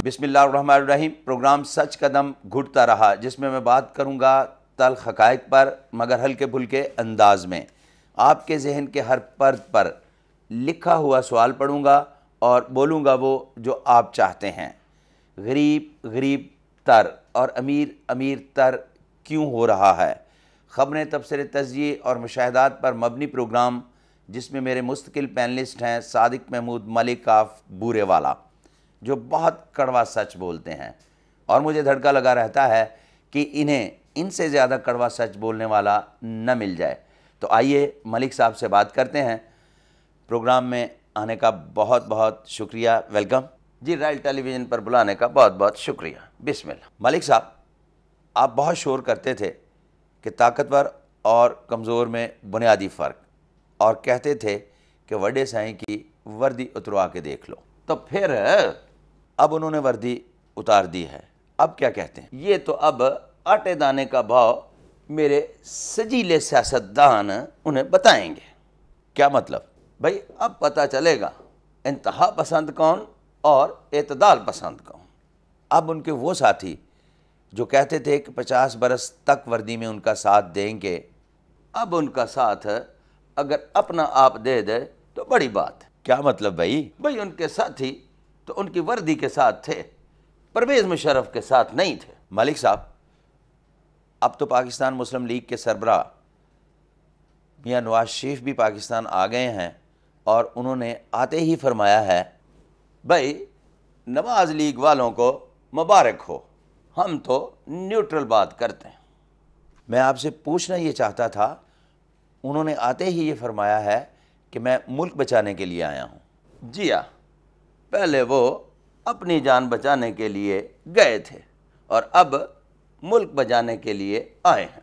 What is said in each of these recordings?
बिस्मिल्लाहिर्रहमानिर्रहीम। प्रोग्राम सच कदम घुटता रहा, जिसमें मैं बात करूंगा तल्ख हक़ाइक़ पर, मगर हल्के फुल्के अंदाज में। आपके जहन के हर पर्द पर लिखा हुआ सवाल पढ़ूंगा और बोलूंगा वो जो आप चाहते हैं। गरीब गरीब तर और अमीर अमीर तर क्यों हो रहा है? ख़बरें, तबसरे, तज़किये और मुशाहिदात पर मबनी प्रोग्राम, जिसमें मेरे मुस्तकिल पैनलिस्ट हैं सादिक महमूद मलिक काफ बूरेवाला, जो बहुत कड़वा सच बोलते हैं, और मुझे धड़का लगा रहता है कि इन्हें इनसे ज़्यादा कड़वा सच बोलने वाला न मिल जाए। तो आइए मलिक साहब से बात करते हैं। प्रोग्राम में आने का बहुत बहुत शुक्रिया, वेलकम जी। राइल टेलीविज़न पर बुलाने का बहुत बहुत शुक्रिया। बिस्मिल्लाह। मलिक साहब, आप बहुत शोर करते थे कि ताकतवर और कमज़ोर में बुनियादी फ़र्क, और कहते थे कि वड्डे साईं की वर्दी उतरवा के देख लो। तो फिर अब उन्होंने वर्दी उतार दी है, अब क्या कहते हैं? ये तो अब आटे दाने का भाव मेरे सजीले सियासतदान उन्हें बताएंगे। क्या मतलब भाई? अब पता चलेगा इंतहा पसंद कौन और एतदाल पसंद कौन। अब उनके वो साथी जो कहते थे कि 50 बरस तक वर्दी में उनका साथ देंगे, अब उनका साथ अगर अपना आप दे दे तो बड़ी बात है। क्या मतलब भाई? भाई उनके साथी तो उनकी वर्दी के साथ थे, परवेज़ मुशर्रफ के साथ नहीं थे। मलिक साहब, अब तो पाकिस्तान मुस्लिम लीग के सरबराह मियां नवाज शरीफ भी पाकिस्तान आ गए हैं, और उन्होंने आते ही फरमाया है, भाई नवाज लीग वालों को मुबारक हो, हम तो न्यूट्रल बात करते हैं। मैं आपसे पूछना ये चाहता था, उन्होंने आते ही ये फरमाया है कि मैं मुल्क बचाने के लिए आया हूँ। जी हाँ, पहले वो अपनी जान बचाने के लिए गए थे और अब मुल्क बचाने के लिए आए हैं।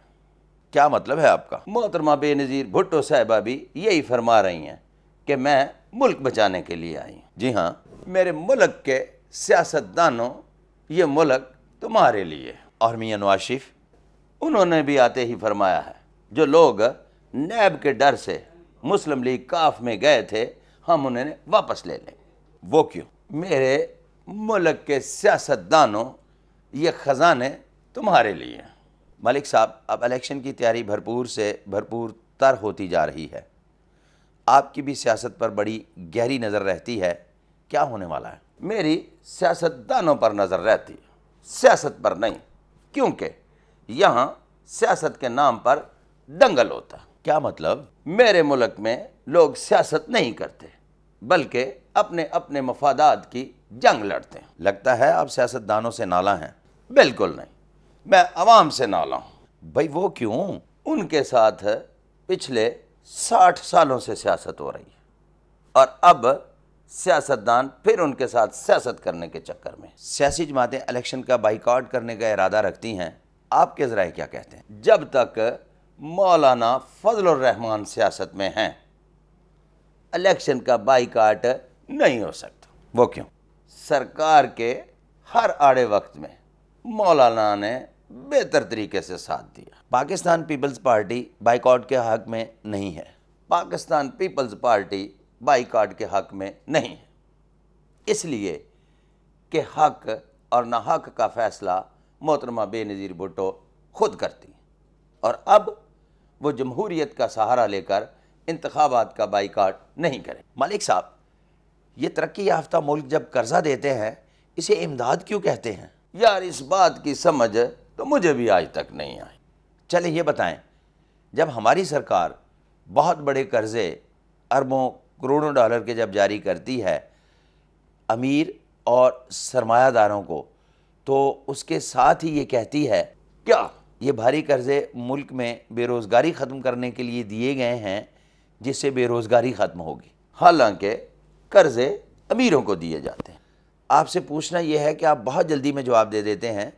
क्या मतलब है आपका? मोहतरमा बेनज़ीर भुट्टो साहिबा भी यही फरमा रही हैं कि मैं मुल्क बचाने के लिए आई हूँ। जी हाँ, मेरे मुल्क के सियासतदानों, ये मुल्क तुम्हारे लिए। और मियां नवाज शरीफ, उन्होंने भी आते ही फरमाया है, जो लोग नैब के डर से मुस्लिम लीग काफ में गए थे, हम उन्हें वापस ले लें। वो क्यों? मेरे मुल्क के सियासतदानों, ये ख़जाने तुम्हारे लिए। मलिक साहब, अब इलेक्शन की तैयारी भरपूर से भरपूर तर होती जा रही है। आपकी भी सियासत पर बड़ी गहरी नज़र रहती है, क्या होने वाला है? मेरी सियासतदानों पर नज़र रहती है, सियासत पर नहीं, क्योंकि यहाँ सियासत के नाम पर दंगल होता। क्या मतलब? मेरे मुल्क में लोग सियासत नहीं करते, बल्कि अपने अपने मफादात की जंग लड़ते हैं। लगता है आप सियासतदानों से नाला हैं। बिल्कुल नहीं, मैं अवाम से नाला हूँ। भाई वो क्यों? उनके साथ पिछले 60 सालों से सियासत हो रही है, और अब सियासतदान फिर उनके साथ सियासत करने के चक्कर में। सियासी जमातें इलेक्शन का बाइकआउट करने का इरादा रखती हैं, आपके ज़राए क्या कहते हैं? जब तक मौलाना फजलुर रहमान सियासत में हैं, इलेक्शन का बाइकआउट नहीं हो सकता। वो क्यों? सरकार के हर आड़े वक्त में मौलाना ने बेहतर तरीके से साथ दिया। पाकिस्तान पीपल्स पार्टी बाइकआउट के हक में नहीं है। पाकिस्तान पीपल्स पार्टी बाइकआउट के हक में नहीं है, इसलिए कि हक और नाहक का फैसला मोहतरमा बेनज़ीर भुट्टो खुद करती हैं, और अब वो जमहूरियत का सहारा लेकर इंतखाबात का बाइकआउट नहीं करें। मलिक साहब, ये तरक्की याफ्ता मुल्क जब कर्जा देते हैं, इसे इमदाद क्यों कहते हैं? यार, इस बात की समझ तो मुझे भी आज तक नहीं आई। चले ये बताएं, जब हमारी सरकार बहुत बड़े कर्जे अरबों करोड़ों डॉलर के जब जारी करती है अमीर और सरमायादारों को, तो उसके साथ ही ये कहती है, क्या ये भारी कर्जे मुल्क में बेरोज़गारी ख़त्म करने के लिए दिए गए हैं, जिससे बेरोज़गारी ख़त्म होगी? हालांकि कर्ज़े अमीरों को दिए जाते हैं। आपसे पूछना यह है कि आप बहुत जल्दी में जवाब दे देते हैं,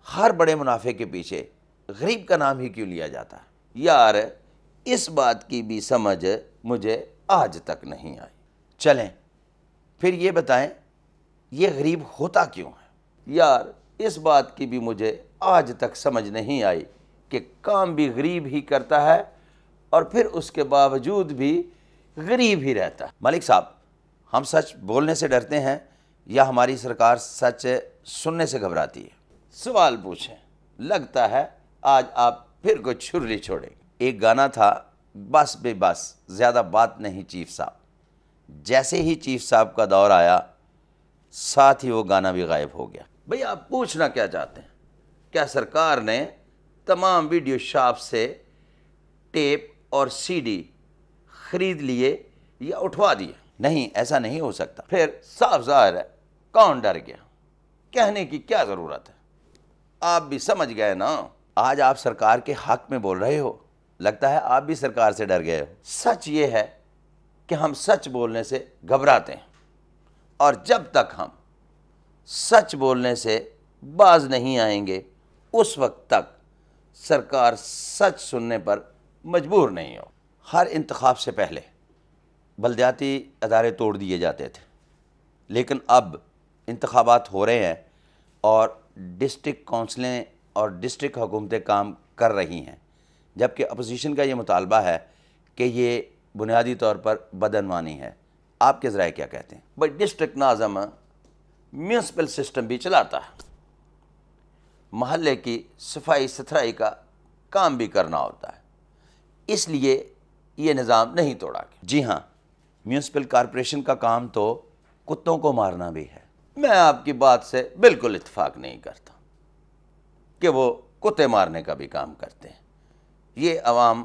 हर बड़े मुनाफे के पीछे गरीब का नाम ही क्यों लिया जाता है? यार, इस बात की भी समझ मुझे आज तक नहीं आई। चलें फिर ये बताएं, ये गरीब होता क्यों है? यार, इस बात की भी मुझे आज तक समझ नहीं आई कि काम भी गरीब ही करता है और फिर उसके बावजूद भी गरीब ही रहता है। मलिक साहब, हम सच बोलने से डरते हैं, یا ہماری سرکار سچ سننے سے گھبراتی ہے؟ سوال پوچھیں، لگتا ہے آج آپ پھر کوئی چھری چھوڑیں۔ ایک گانا تھا، بس بے بس زیادہ بات نہیں چیف صاحب، جیسے ہی چیف صاحب کا دور آیا ساتھ ہی وہ گانا بھی غائب ہو گیا۔ بھئی آپ پوچھنا کیا چاہتے ہیں؟ کیا سرکار نے تمام ویڈیو شاپ سے ٹیپ اور سی ڈی خرید لیے یا اٹھوا دیے؟ نہیں، ایسا نہیں ہو سکتا۔ پھر صاف ظاہر ہے کون ڈر گیا؟ کہنے کی کیا ضرورت ہے، آپ بھی سمجھ گئے نا۔ آج آپ سرکار کے حق میں بول رہے ہو، لگتا ہے آپ بھی سرکار سے ڈر گئے ہو۔ سچ یہ ہے کہ ہم سچ بولنے سے گھبراتے ہیں، اور جب تک ہم سچ بولنے سے باز نہیں آئیں گے اس وقت تک سرکار سچ سننے پر مجبور نہیں ہو۔ ہر انتخاب سے پہلے بلدیاتی ادارے توڑ دیے جاتے تھے، لیکن اب انتخابات ہو رہے ہیں اور ڈسٹرکٹ کونسلیں اور ڈسٹرکٹ حکومتیں کام کر رہی ہیں، جبکہ اپوزیشن کا یہ مطالبہ ہے کہ یہ بنیادی طور پر بدعنوانی ہے۔ آپ کے ذرائع کیا کہتے ہیں؟ بھائی ڈسٹرکٹ ناظم میونسپل سسٹم بھی چلاتا ہے، محلے کی صفائی ستھرائی کا کام بھی کرنا ہوتا ہے، اس لیے یہ نظام نہیں توڑا گیا۔ جی ہاں، میونسپل کارپوریشن کا کام تو کتوں کو مارنا بھی ہے۔ میں آپ کی بات سے بالکل اتفاق نہیں کرتا کہ وہ کتے مارنے کا بھی کام کرتے ہیں۔ یہ عوام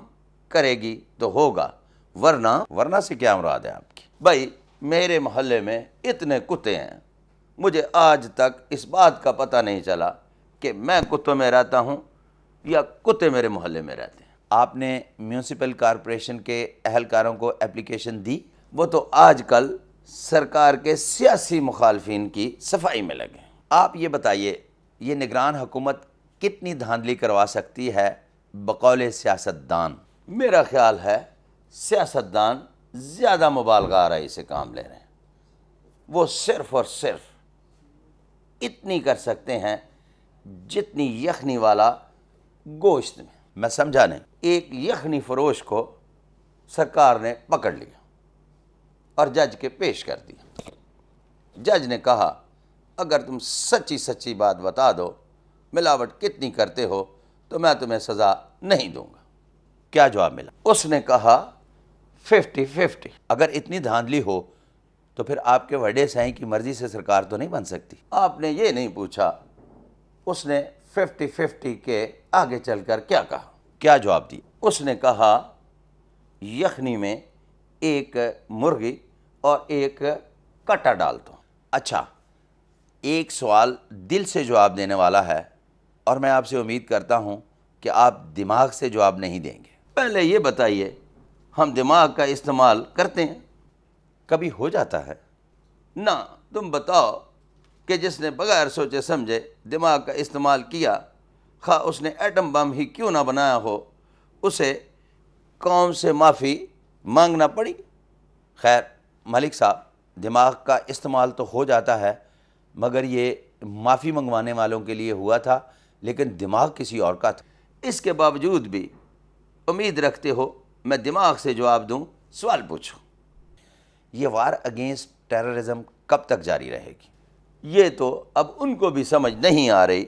کرے گی تو ہوگا، ورنہ سے کیا مراد ہے آپ کی؟ بھائی میرے محلے میں اتنے کتے ہیں، مجھے آج تک اس بات کا پتہ نہیں چلا کہ میں کتوں میں رہتا ہوں یا کتے میرے محلے میں رہتے ہیں۔ آپ نے میونسپل کارپوریشن کے اہلکاروں کو اپلیکیشن دی؟ وہ تو آج کل سرکار کے سیاسی مخالفین کی صفائی میں لگے۔ آپ یہ بتائیے، یہ نگران حکومت کتنی دھاندلی کروا سکتی ہے بقول سیاستدان؟ میرا خیال ہے سیاستدان زیادہ مبالغہ آرائی سے کام لے رہے ہیں۔ وہ صرف اور صرف اتنی کر سکتے ہیں جتنی یخنی والا گوشت میں سمجھا نہیں۔ ایک یخنی فروش کو سرکار نے پکڑ لیا اور جج کے پیش کر دیا۔ جج نے کہا اگر تم سچی بات بتا دو ملاوٹ کتنی کرتے ہو تو میں تمہیں سزا نہیں دوں گا۔ کیا جواب ملا؟ اس نے کہا 50-50۔ اگر اتنی دھاندلی ہو تو پھر آپ کے وڈے سائیں کی مرضی سے سرکار تو نہیں بن سکتی۔ آپ نے یہ نہیں پوچھا اس نے 50-50 کے آگے چل کر کیا کہا۔ کیا جواب دی؟ اس نے کہا یخنی میں ایک مرغی اور ایک کٹا ڈال دو۔ اچھا، ایک سوال دل سے جواب دینے والا ہے اور میں آپ سے امید کرتا ہوں کہ آپ دماغ سے جواب نہیں دیں گے۔ پہلے یہ بتائیے، ہم دماغ کا استعمال کرتے ہیں؟ کبھی ہو جاتا ہے؟ نہ، تم بتاؤ کہ جس نے بغیر سوچے سمجھے دماغ کا استعمال کیا، خواہ اس نے ایٹم بم ہی کیوں نہ بنایا ہو، اسے قوم سے معافی مانگنا پڑی؟ خیر ملک صاحب، دماغ کا استعمال تو ہو جاتا ہے، مگر یہ معافی منگوانے والوں کے لیے ہوا تھا، لیکن دماغ کسی اور کا تھا۔ اس کے باوجود بھی امید رکھتے ہو میں دماغ سے جواب دوں؟ سوال پوچھو، یہ وار اگینسٹ ٹیررزم کب تک جاری رہے گی؟ یہ تو اب ان کو بھی سمجھ نہیں آ رہی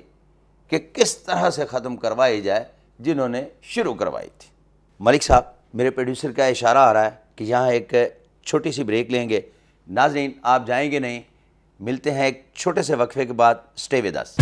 کہ کس طرح سے ختم کروائی جائے جنہوں نے شروع کروائی تھی۔ ملک صاحب، میرے پروڈیوسر کا اشارہ آ رہا ہے کہ یہاں ایک چھوٹی سی بریک لیں گے۔ ناظرین آپ جائیں گے نہیں، ملتے ہیں ایک چھوٹے سے وقفے کے بعد۔ Stay with us.